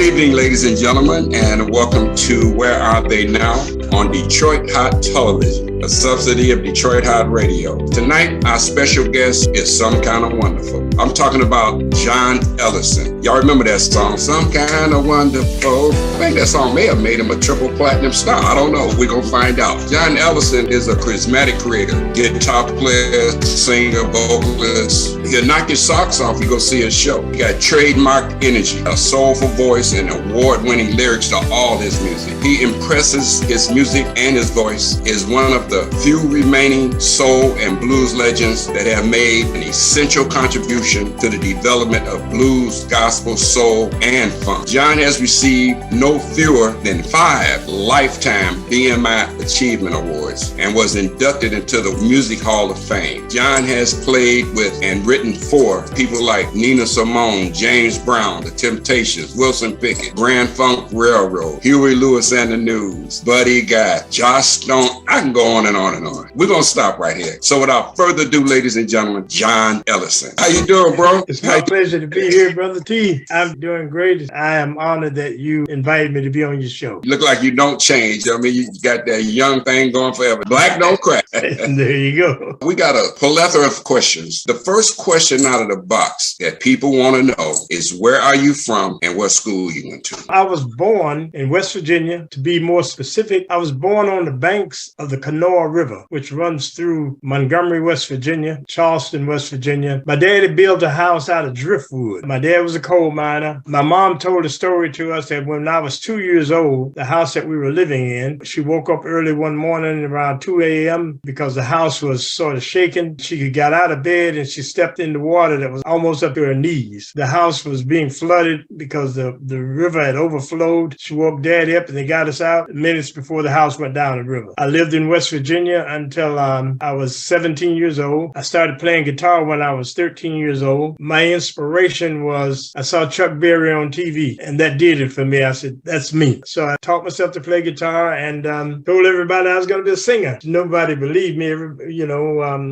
evening, ladies and gentlemen, and welcome to Where Are They Now on Detroit Hot Television, a subsidy of Detroit Hot Radio. Tonight, our special guest is Some Kind of Wonderful. I'm talking about John Ellison. Y'all remember that song, Some Kind of Wonderful? I think that song may have made him a triple platinum star. I don't know. We're going to find out. John Ellison is a charismatic creator, guitar player, singer, vocalist. He'll knock your socks off. You go see his show. He got trademark energy, a soulful voice, and award-winning lyrics to all his music. He impresses his music and his voice, is one of the few remaining soul and blues legends that have made an essential contribution to the development of blues, gospel, soul, and funk. John has received no fewer than 5 lifetime BMI Achievement Awards and was inducted into the Music Hall of Fame. John has played with and written for people like Nina Simone, James Brown, The Temptations, Wilson Pickett, Grand Funk Railroad, Huey Lewis and the News, Buddy Guy, Josh Stone. I can go on and on and on. We're going to stop right here. So without further ado, ladies and gentlemen, John Ellison. How you doing, bro? It's my pleasure to be here, Brother T. I'm doing great. I am honored that you invited me to be on your show. You look like you don't change. I mean, you got that young thing going forever. Black don't crack. There you go. We got a plethora of questions. The first question out of the box that people want to know is, where are you from and what school you went to? I was born in West Virginia. To be more specific, I was born on the banks of the Kanawha River, which runs through Montgomery, West Virginia, Charleston, West Virginia. My daddy built a house out of driftwood. My dad was a coal miner. My mom told a story to us that when I was 2 years old, the house that we were living in, she woke up early one morning around 2 a.m. because the house was sort of shaking. She got out of bed and she stepped in the water that was almost up to her knees. The house was being flooded because the river had overflowed. She woke daddy up and they got us out minutes before the house went down the river. I lived in West Virginia until I was 17 years old. I started playing guitar when I was 13 years old. My inspiration was I saw Chuck Berry on TV, and that did it for me. I said, that's me. So I taught myself to play guitar and told everybody I was going to be a singer. Nobody believed me,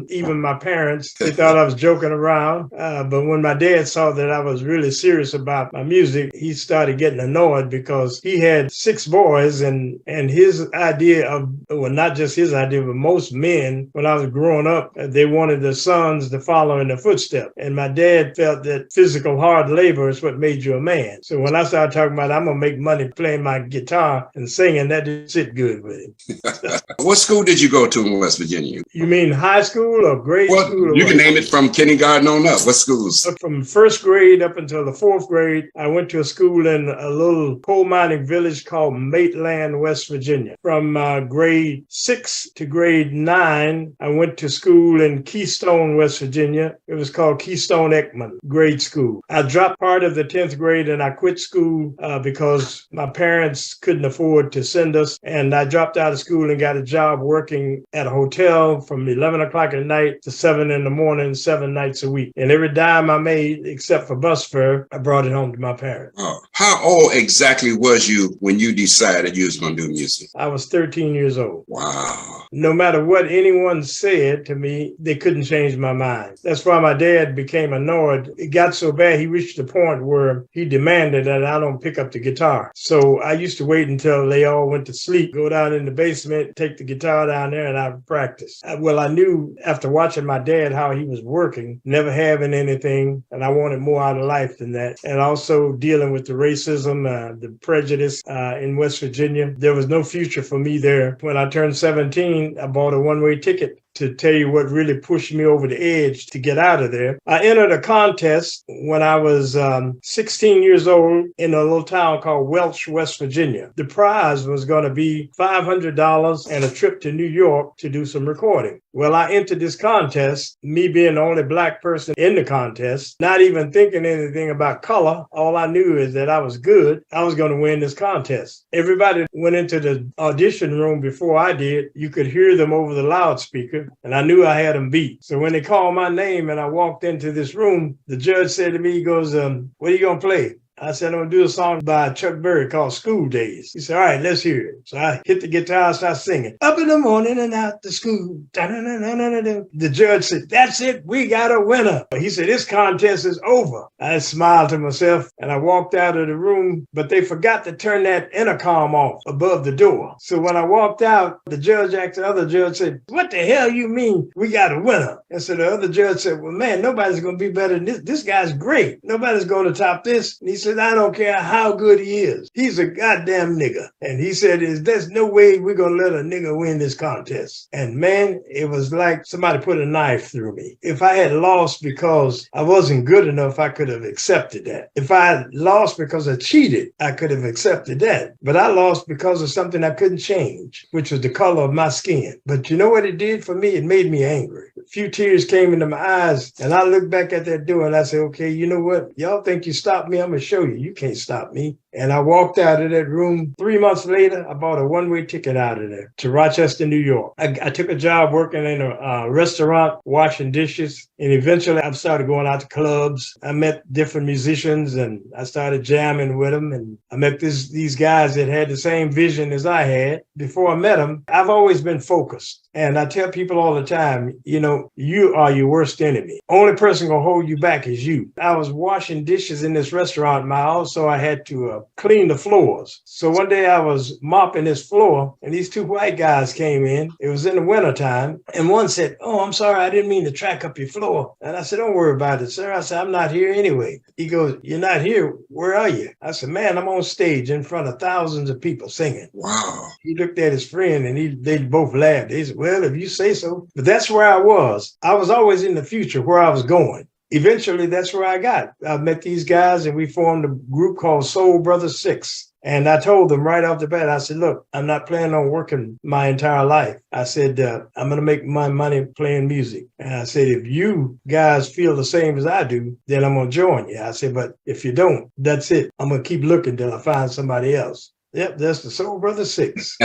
even my parents. They thought I was joking around. But when my dad saw that I was really serious about my music, he started getting annoyed because he had 6 boys and his idea of, well, not just his idea, but most men, when I was growing up, they wanted their sons to follow in their footsteps. And my dad felt that physical hard labor is what made you a man. So when I started talking about I'm going to make money playing my guitar and singing, that didn't sit good with him. What school did you go to in West Virginia? You mean high school or grade school? You can name it from kindergarten on up. What schools? From first grade up until the 4th grade, I went to a school in a little coal mining village called Maitland, West Virginia. From grade 6 to grade 9, I went to school in Keystone, West Virginia. It was called Keystone Ekman Grade School. I dropped part of the 10th grade and I quit school because my parents couldn't afford to send us. And I dropped out of school and got a job working at a hotel from 11 o'clock at night to 7 in the morning, 7 nights a week. And every dime I made, except for bus fare, I brought it home to my parents. Oh. How old exactly was you when you decided you was going to do music? I was 13 years old. Wow. No matter what anyone said to me, they couldn't change my mind. That's why my dad became annoyed. It got so bad, he reached the point where he demanded that I don't pick up the guitar. So I used to wait until they all went to sleep, go down in the basement, take the guitar down there, and I would practice. Well, I knew after watching my dad how he was working, never having anything, and I wanted more out of life than that. And also dealing with the racism, the prejudice in West Virginia. There was no future for me there. When I turned 17, I bought a one-way ticket. To tell you what really pushed me over the edge to get out of there, I entered a contest when I was 16 years old in a little town called Welch, West Virginia. The prize was going to be $500 and a trip to New York to do some recording. Well, I entered this contest, me being the only black person in the contest, not even thinking anything about color. All I knew is that I was good. I was going to win this contest. Everybody went into the audition room before I did. You could hear them over the loudspeaker. And I knew I had them beat. So when they called my name and I walked into this room, the judge said to me, he goes, what are you going to play? I said, I'm going to do a song by Chuck Berry called School Days. He said, all right, let's hear it. So I hit the guitar and started singing. Up in the morning and out to school. The judge said, that's it. We got a winner. He said, this contest is over. I smiled to myself and I walked out of the room, but they forgot to turn that intercom off above the door. So when I walked out, the judge asked the other judge, said, what the hell you mean we got a winner? And so the other judge said, well, man, nobody's going to be better than this. This guy's great. Nobody's going to top this. And he said, I don't care how good he is. He's a goddamn nigga. And he said, there's no way we're going to let a nigga win this contest. And man, it was like somebody put a knife through me. If I had lost because I wasn't good enough, I could have accepted that. If I had lost because I cheated, I could have accepted that. But I lost because of something I couldn't change, which was the color of my skin. But you know what it did for me? It made me angry. A few tears came into my eyes, and I looked back at that door and I said, okay, you know what? Y'all think you stopped me? I'm going to show you. You can't stop me. And I walked out of that room. 3 months later, I bought a one-way ticket out of there to Rochester, New York. I took a job working in a restaurant, washing dishes. And eventually I started going out to clubs. I met different musicians and I started jamming with them. And I met these guys that had the same vision as I had. Before I met them, I've always been focused. And I tell people all the time, you know, you are your worst enemy. Only person gonna hold you back is you. I was washing dishes in this restaurant, and also I had to clean the floors. So one day I was mopping this floor, and these two white guys came in. It was in the wintertime, and one said, oh, I'm sorry, I didn't mean to track up your floor. And I said, don't worry about it, sir. I said, I'm not here anyway. He goes, you're not here. Where are you? I said, man, I'm on stage in front of thousands of people singing. Wow. He looked at his friend, and they both laughed. They said, well, if you say so. But that's where I was. I was always in the future where I was going. Eventually, that's where I got. I met these guys, and we formed a group called Soul Brothers 6. And I told them right off the bat, I said, look, I'm not planning on working my entire life. I said, I'm going to make my money playing music. And I said, if you guys feel the same as I do, then I'm going to join you. I said, but if you don't, that's it. I'm going to keep looking till I find somebody else. Yep, that's the Soul Brothers 6.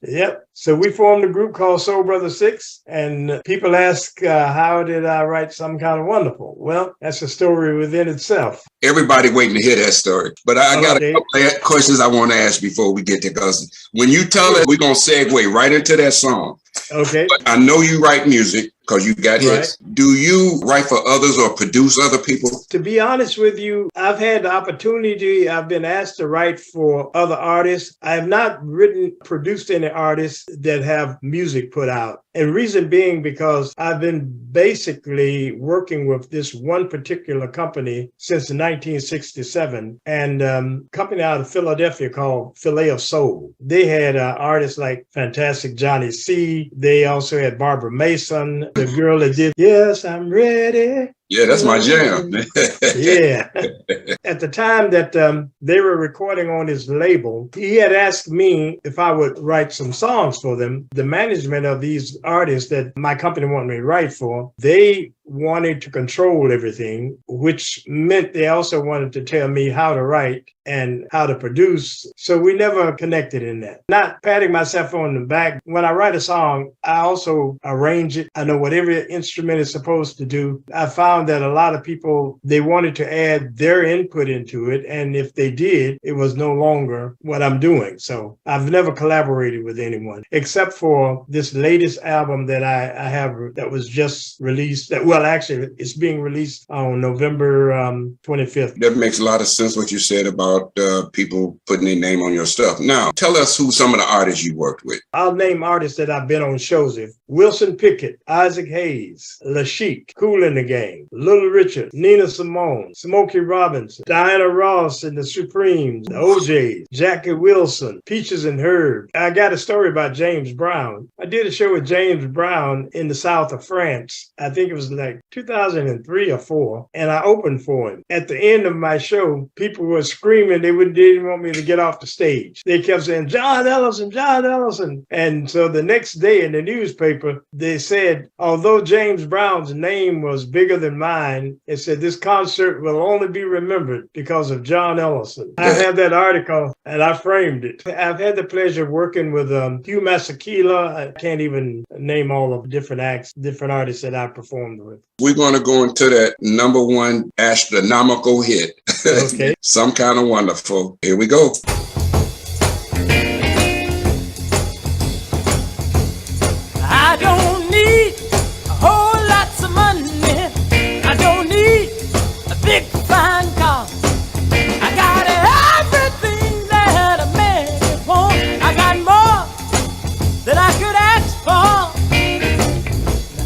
Yep. So we formed a group called Soul Brothers 6, and people ask, how did I write Some Kind of Wonderful? Well, that's a story within itself. Everybody waiting to hear that story. But I got a couple of questions I want to ask before we get there, because when you tell it, we're going to segue right into that song. Okay. But I know you write music because you got hits. Do you write for others or produce other people? To be honest with you, I've had the opportunity. I've been asked to write for other artists. I have not produced any artists that have music put out. And reason being because I've been basically working with this one particular company since 1967, and company out of Philadelphia called Filet of Soul. They had artists like Fantastic Johnny C. They also had Barbara Mason, the girl that did Yes, I'm Ready. Yeah, that's my jam. Yeah. At the time that they were recording on his label, he had asked me if I would write some songs for them. The management of these artists that my company wanted me to write for, they wanted to control everything, which meant they also wanted to tell me how to write and how to produce. So we never connected in that. Not patting myself on the back. When I write a song, I also arrange it. I know what every instrument is supposed to do. I found that a lot of people, they wanted to add their input into it. And if they did, it was no longer what I'm doing. So I've never collaborated with anyone except for this latest album that I have that was just released. Actually, it's being released on November 25th. That makes a lot of sense what you said about people putting their name on your stuff. Now, tell us who some of the artists you worked with. I'll name artists that I've been on shows with. Wilson Pickett, Isaac Hayes, LaChic, Kool and the Gang, Little Richard, Nina Simone, Smokey Robinson, Diana Ross and the Supremes, the OJs, Jackie Wilson, Peaches and Herb. I got a story about James Brown. I did a show with James Brown in the south of France. I think it was like 2003 or 4, and I opened for him. At the end of my show, people were screaming. They didn't want me to get off the stage. They kept saying, John Ellison, John Ellison. And so the next day in the newspaper, they said, although James Brown's name was bigger than mine, it said this concert will only be remembered because of John Ellison. I have that article and I framed it. I've had the pleasure of working with Hugh Masekela. I can't even name all of the different acts, different artists that I performed with. with. We're going to go into that number one astronomical hit. Okay. Some Kind of Wonderful. Here we go. I don't need a whole lots of money. I don't need a big fine car. I got everything that a man could want. I got more than I could ask for.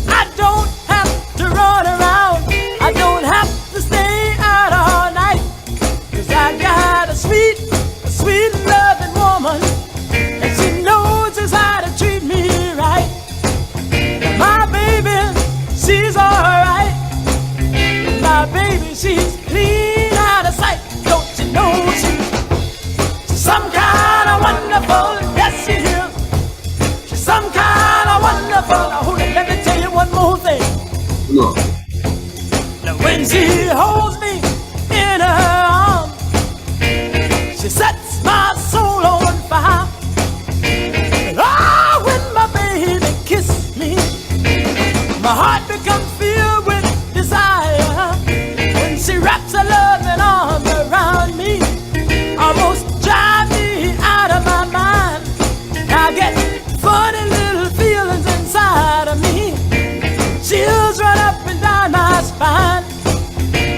I don't have to run around. I don't have to stay out all night. 'Cause I got a sweet loving woman. And she knows just how to treat me right. My baby, she's alright. My baby, she's clean out of sight. Don't you know she's some kind of wonderful? Yes, she is. She's some kind of wonderful. Now, hold it, let me tell you one more thing. No. Now, when she holds me in her arms, she sets my soul on fire. And oh, when my baby kisses me, my heart becomes filled with desire. When she wraps her loving arms around me, almost drive me out of my mind. I get funny little feelings inside of me. Chills run up and down my spine.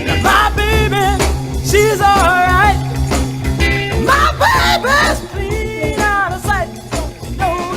Now my baby, she's alright. My baby's clean out of sight. Don't you know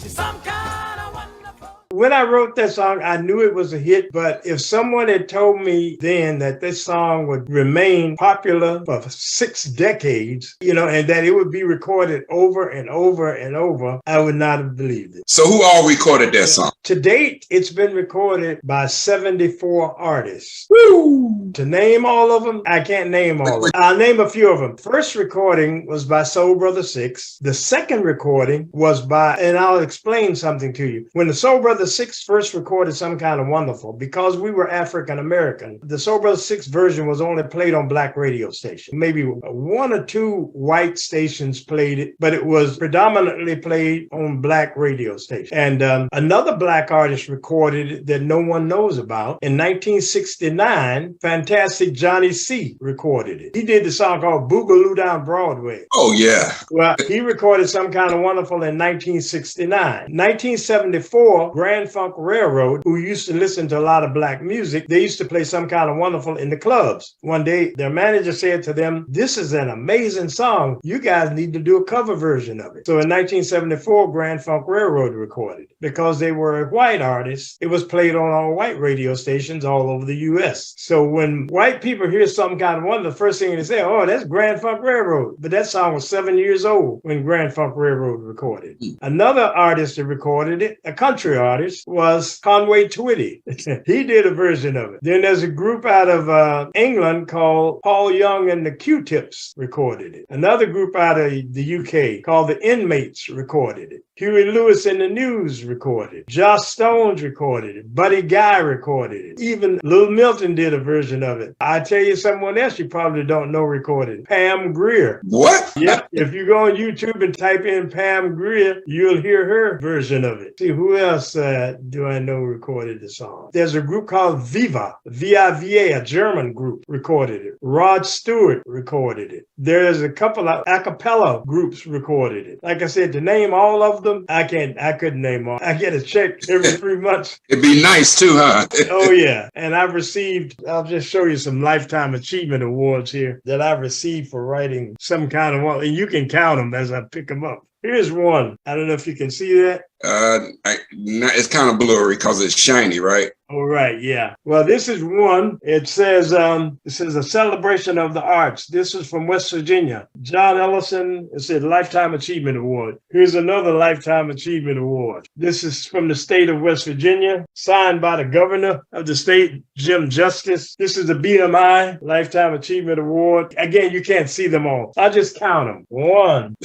she's some kind of wonderful. When I wrote that song, I knew it was a hit, but if someone had told me then that this song would remain popular for 6 decades, and that it would be recorded over and over and over, I would not have believed it. So who all recorded that song? To date, it's been recorded by 74 artists. Woo! To name all of them, I can't name all of them. I'll name a few of them. First recording was by Soul Brother 6. The second recording was by, and I'll explain something to you. When the Soul Brother 6 first recorded Some Kind of Wonderful, because we were African American, the Soul Brother 6 version was only played on black radio stations. Maybe 1 or 2 white stations played it, but it was predominantly played on black radio stations. And another black artist recorded it that no one knows about. In 1969, Fantastic Johnny C. recorded it. He did the song called Boogaloo Down Broadway. Oh, yeah. Well, he recorded Some Kind of Wonderful in 1969. 1974, Grand Funk Railroad, who used to listen to a lot of black music, they used to play Some Kind of Wonderful in the clubs. One day, their manager said to them, "This is an amazing song. You guys need to do a cover version of it." So in 1974, Grand Funk Railroad recorded. Because they were white artists, it was played on all white radio stations all over the U.S. So when white people hear Some Kind of Wonderful, the first thing they say, "Oh, that's Grand Funk Railroad." But that song was 7 years old when Grand Funk Railroad recorded. Another artist that recorded it, a country artist, was Conway Twitty. He did a version of it. Then there's a group out of England called Paul Young and the Q-Tips recorded it. Another group out of the UK called the Inmates recorded it. Huey Lewis and the News recorded it. Joss Stones recorded it. Buddy Guy recorded it. Even Little Milton did a version of it. I tell you someone else you probably don't know recorded it. Pam Grier. What? Yep. If you go on YouTube and type in Pam Grier, you'll hear her version of it. See, who else do I know recorded the song? There's a group called Viva, V-I-V-A, a German group, recorded it. Rod Stewart recorded it. There's a couple of a cappella groups recorded it. Like I said, to name all of them, I couldn't name all. I get a check every 3 months. It'd be nice too, huh? Oh, yeah. And I've received, I'll just show you some Lifetime Achievement Awards here that I've received for writing Some Kind of One. And you can count them as I pick them up. Here's one. I don't know if you can see that. It's kind of blurry because it's shiny, right? All right, yeah. Well, this is one. It says a celebration of the arts. This is from West Virginia. John Ellison. It said Lifetime Achievement Award. Here's another Lifetime Achievement Award. This is from the state of West Virginia, signed by the governor of the state, Jim Justice. This is the BMI Lifetime Achievement Award. Again, you can't see them all. I'll just count them. 1,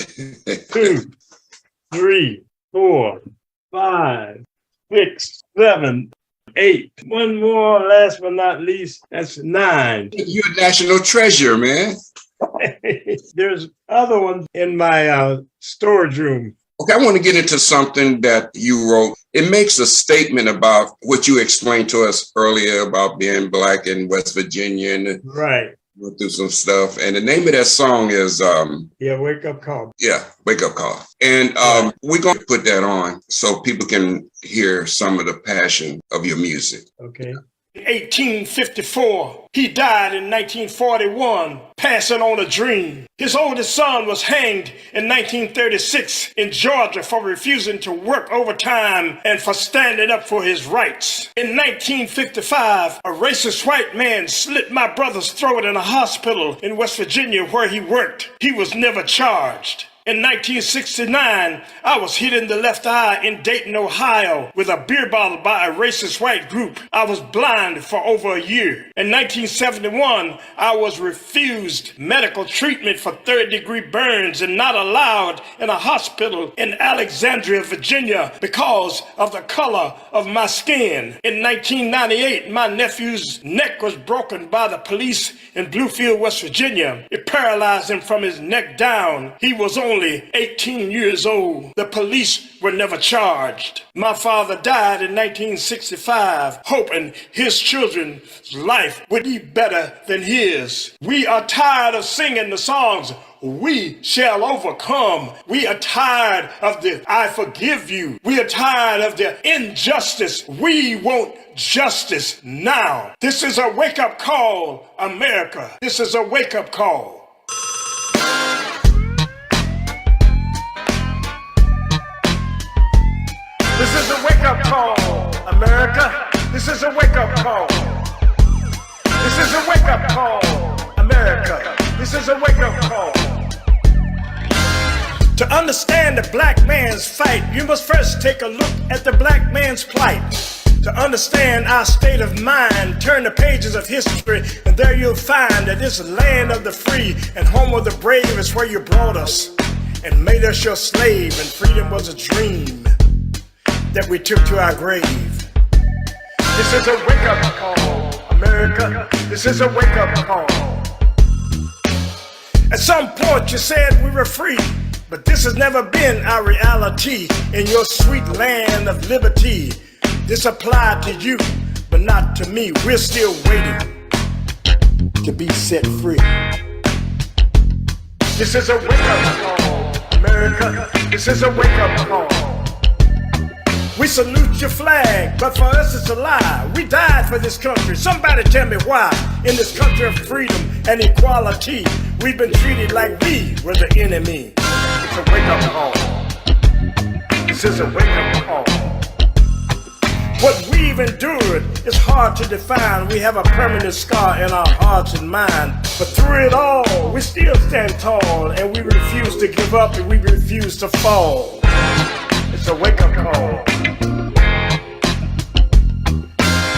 2, 3, 4, 5, 6, 7, 8. One more, last but not least, that's 9. You're a national treasure, man. There's other ones in my storage room. Okay, I want to get into something that you wrote. It makes a statement about what you explained to us earlier about being Black in West Virginia and Right. went through some stuff. And the name of that song is Wake Up Call. Yeah, Wake Up Call. And we're going to put that on so people can hear some of the passion of your music. Okay. 1854. He died in 1941, passing on a dream. His oldest son was hanged in 1936 in Georgia for refusing to work overtime and for standing up for his rights. In 1955, a racist white man slit my brother's throat in a hospital in West Virginia where he worked. He was never charged. In 1969, I was hit in the left eye in Dayton, Ohio, with a beer bottle by a racist white group. I was blind for over a year. In 1971, I was refused medical treatment for third-degree burns and not allowed in a hospital in Alexandria, Virginia, because of the color of my skin. In 1998, my nephew's neck was broken by the police in Bluefield, West Virginia. It paralyzed him from his neck down. He was only 18 years old. The police were never charged. My father died in 1965, hoping his children's life would be better than his. We are tired of singing the songs, "We shall overcome." We are tired of the "I forgive you." We are tired of the injustice. We want justice now. This is a wake-up call, America. This is a wake-up call. This is a wake-up call, America. This is a wake-up call. This is a wake-up call, America. This is a wake-up call. To understand the black man's fight, you must first take a look at the black man's plight. To understand our state of mind, turn the pages of history, and there you'll find that this land of the free and home of the brave is where you brought us and made us your slave, and freedom was a dream that we took to our grave. This is a wake-up call, America. This is a wake-up call. At some point you said we were free, but this has never been our reality in your sweet land of liberty. This applied to you, but not to me. We're still waiting to be set free. This is a wake-up call, America. This is a wake-up call. We salute your flag, but for us it's a lie. We died for this country. Somebody tell me why. In this country of freedom and equality, we've been treated like we were the enemy. It's a wake-up call. This is a wake-up call. What we've endured is hard to define. We have a permanent scar in our hearts and minds. But through it all, we still stand tall, and we refuse to give up, and we refuse to fall. It's a wake-up call.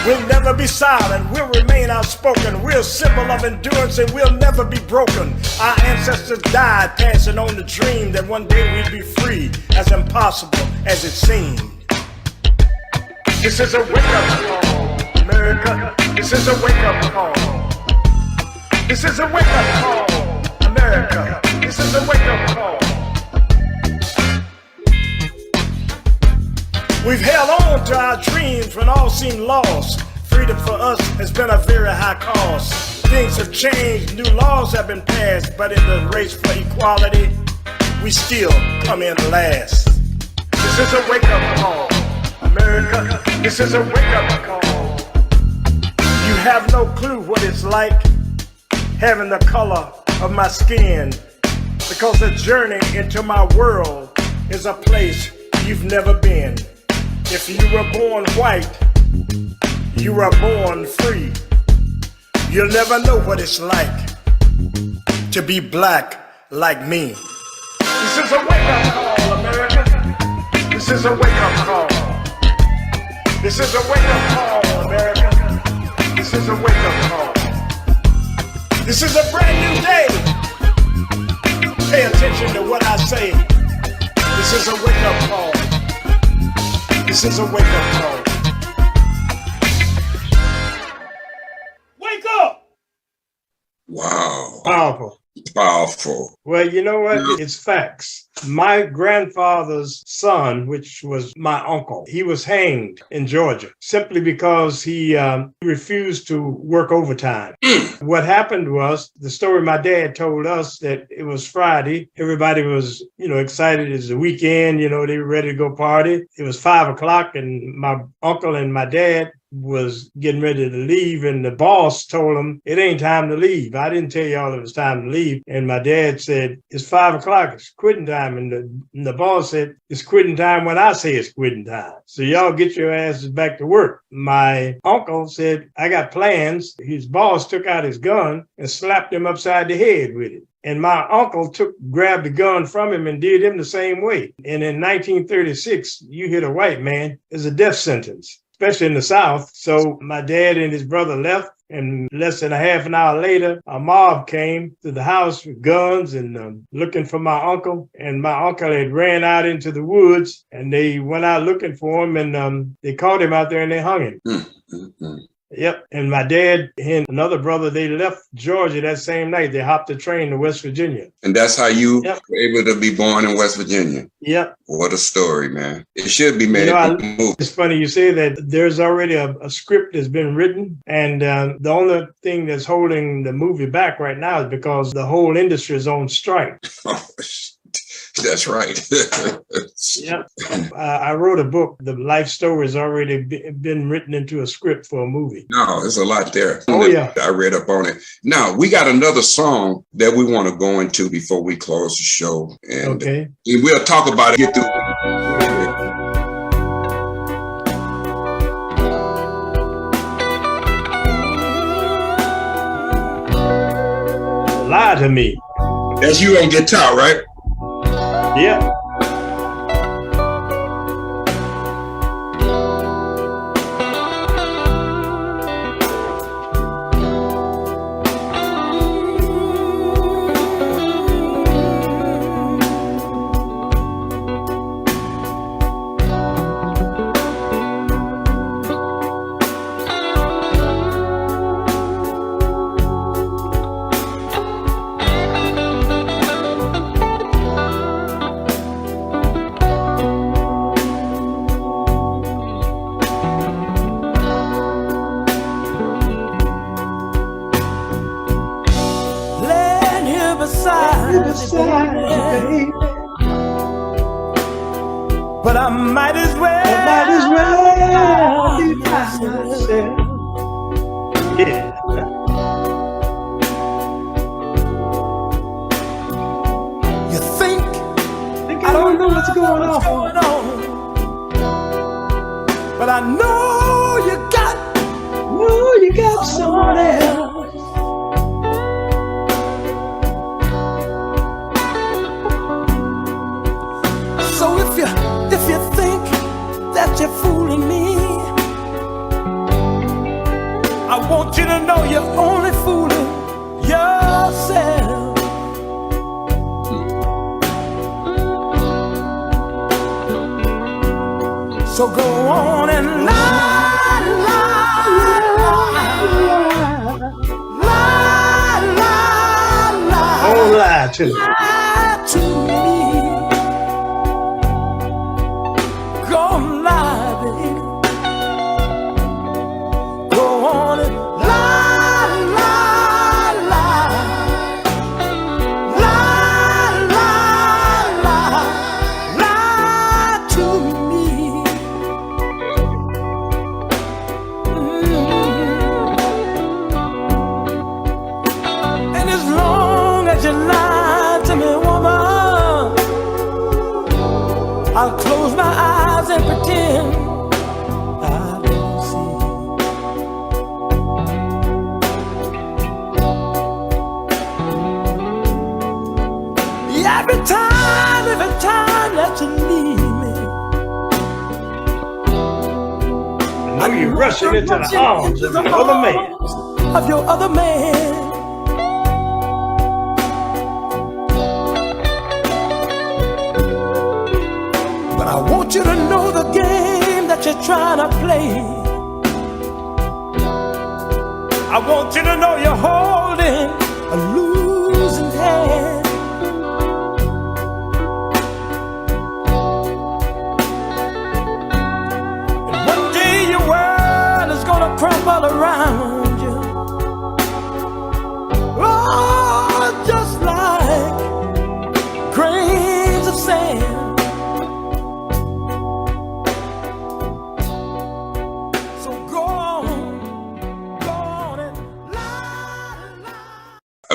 We'll never be silent, we'll remain outspoken. We're a symbol of endurance and we'll never be broken. Our ancestors died passing on the dream that one day we'd be free, as impossible as it seemed. This is a wake-up call, America. This is a wake-up call. This is a wake-up call, America. This is a wake-up call. We've held on to our dreams when all seemed lost. Freedom for us has been a very high cost. Things have changed, new laws have been passed, but in the race for equality, we still come in last. This is a wake-up call, America. This is a wake-up call. You have no clue what it's like having the color of my skin, because the journey into my world is a place you've never been. If you were born white, you were born free. You'll never know what it's like to be black like me. This is a wake-up call, America. This is a wake-up call. This is a wake-up call, America. This is a wake-up call. This is a brand new day. Pay attention to what I say. This is a wake-up call. This is a wake-up call. Wake up! Wow. Powerful. Powerful. Well, you know what? It's facts. My grandfather's son, which was my uncle, he was hanged in Georgia simply because he refused to work overtime. What happened was the story my dad told us that it was Friday. Everybody was, excited. It's the weekend. They were ready to go party. It was 5:00 and my uncle and my dad was getting ready to leave, and the boss told him it ain't time to leave. I didn't tell y'all it was time to leave. And my dad said, it's 5:00, it's quitting time. And the boss said, it's quitting time when I say it's quitting time. So y'all get your asses back to work. My uncle said, I got plans. His boss took out his gun and slapped him upside the head with it. And my uncle grabbed the gun from him and did him the same way. And in 1936, you hit a white man, it's a death sentence, especially in the South. So my dad and his brother left, and less than a half an hour later, a mob came to the house with guns and looking for my uncle. And my uncle had ran out into the woods, and they went out looking for him, and they caught him out there and they hung him. Mm-hmm. Yep. And my dad and another brother, they left Georgia that same night. They hopped the train to West Virginia. And that's how you were able to be born in West Virginia. Yep. What a story, man. It should be made a movie. It's funny you say that. There's already a script that's been written. And the only thing that's holding the movie back right now is because the whole industry is on strike. That's right. Yep. I wrote a book. The life story has already been written into a script for a movie. No, there's a lot there. Oh, yeah. I read up on it. Now, we got another song that we want to go into before we close the show. And okay. We'll talk about it. Get through. Lie to me. That's you on guitar, right? Yeah. But I might as well be myself. Yeah. You think I don't know what's going on, but I know you got someone else. So if you think that you're fooling me, I want you to know you're only fooling yourself. So go on and lie, Don't lie to me. lie to me. Go on, lie, baby. Go on and lie, lie, lie. Lie, lie, lie. Lie to me. And as long as you lie to me, woman, I'll close my eyes and pretend I don't see. Every time that you leave me, I know you're rushing into the arms of the other man. Of your other man. But I want you to know the game that you're trying to play. I want you to know you're holding a losing hand.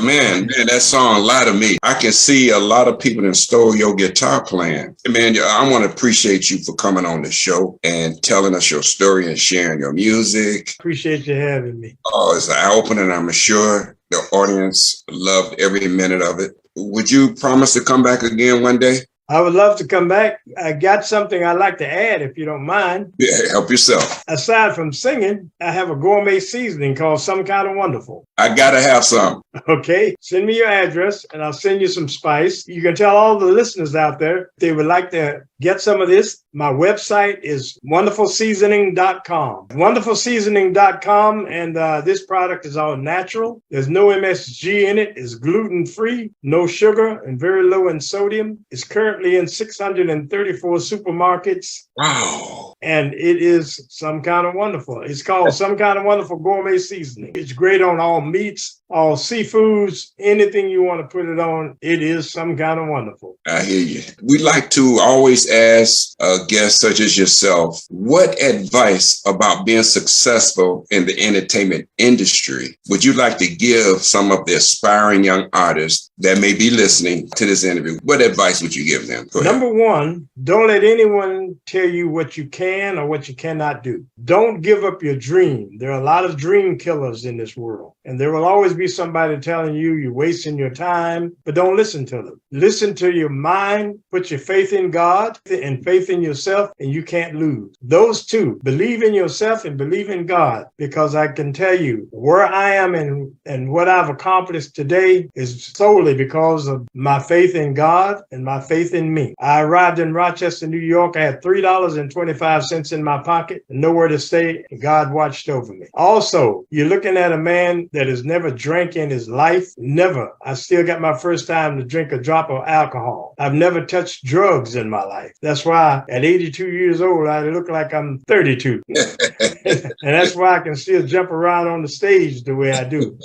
Man, that song, Lie to Me. I can see a lot of people that stole your guitar playing. Man, I want to appreciate you for coming on the show and telling us your story and sharing your music. Appreciate you having me. Oh, it's an eye-opener. I'm sure the audience loved every minute of it. Would you promise to come back again one day? I would love to come back. I got something I'd like to add, if you don't mind. Yeah, help yourself. Aside from singing, I have a gourmet seasoning called Some Kind of Wonderful. I gotta have some. Okay, send me your address and I'll send you some spice. You can tell all the listeners out there, if they would like to get some of this. My website is wonderfulseasoning.com. Wonderfulseasoning.com, and this product is all natural. There's no MSG in it. It's gluten-free, no sugar, and very low in sodium. It's currently in 634 supermarkets. Wow. And it is Some Kind of Wonderful. It's called Some Kind of Wonderful Gourmet Seasoning. It's great on all meats, all seafoods, anything you want to put it on. It is Some Kind of Wonderful. I hear you. We like to always ask guests such as yourself, what advice about being successful in the entertainment industry would you like to give some of the aspiring young artists that may be listening to this interview? What advice would you give them? Number one, don't let anyone tell you what you can or what you cannot do. Don't give up your dream. There are a lot of dream killers in this world, and there will always be somebody telling you you're wasting your time, but don't listen to them. Listen to your mind, put your faith in God and faith in yourself, and you can't lose. Those two, believe in yourself and believe in God, because I can tell you where I am and what I've accomplished today is solely because of my faith in God and my faith in me. I arrived in Rochester, New York. I had $3.25 in my pocket and nowhere to stay. And God watched over me. Also, you're looking at a man that has never drank in his life. Never. I still got my first time to drink a drop of alcohol. I've never touched drugs in my life. That's why at 82 years old, I look like I'm 32. And that's why I can still jump around on the stage the way I do.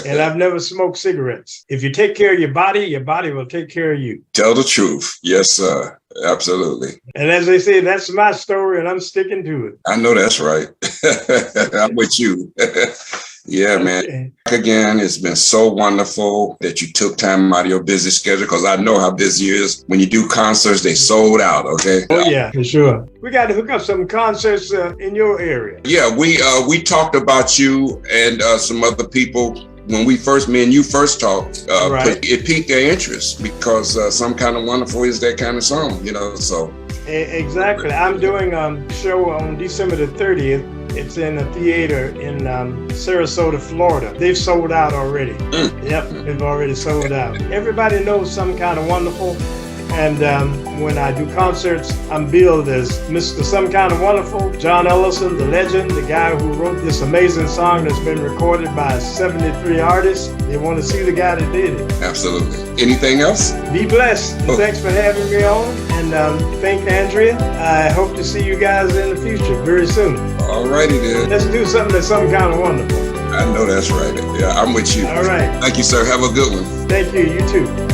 And I've never smoked cigarettes. If you take care of your body will take care of you. Tell the truth. Yes, sir. Absolutely. And as they say, that's my story and I'm sticking to it. I know that's right. I'm with you. Yeah, man. Again, it's been so wonderful that you took time out of your busy schedule, because I know how busy it is. When you do concerts, they sold out, okay? Oh, yeah, for sure. We got to hook up some concerts in your area. Yeah, we talked about you and some other people. When me and you first talked, right. It piqued their interest because Some Kind of Wonderful is that kind of song, so. Exactly. I'm doing a show on December the 30th. It's in a theater in Sarasota, Florida. They've sold out already. Yep, they've already sold out. Everybody knows Some Kind of Wonderful. And when I do concerts, I'm billed as Mr. Some Kind of Wonderful, John Ellison, the legend, the guy who wrote this amazing song that's been recorded by 73 artists. They want to see the guy that did it. Absolutely. Anything else? Be blessed. Oh. Thanks for having me on. And thank Andrea. I hope to see you guys in the future very soon. All righty then. Let's do something that's Some Kind of Wonderful. I know that's right. Yeah, I'm with you. All right. Thank you, sir. Have a good one. Thank you. You too.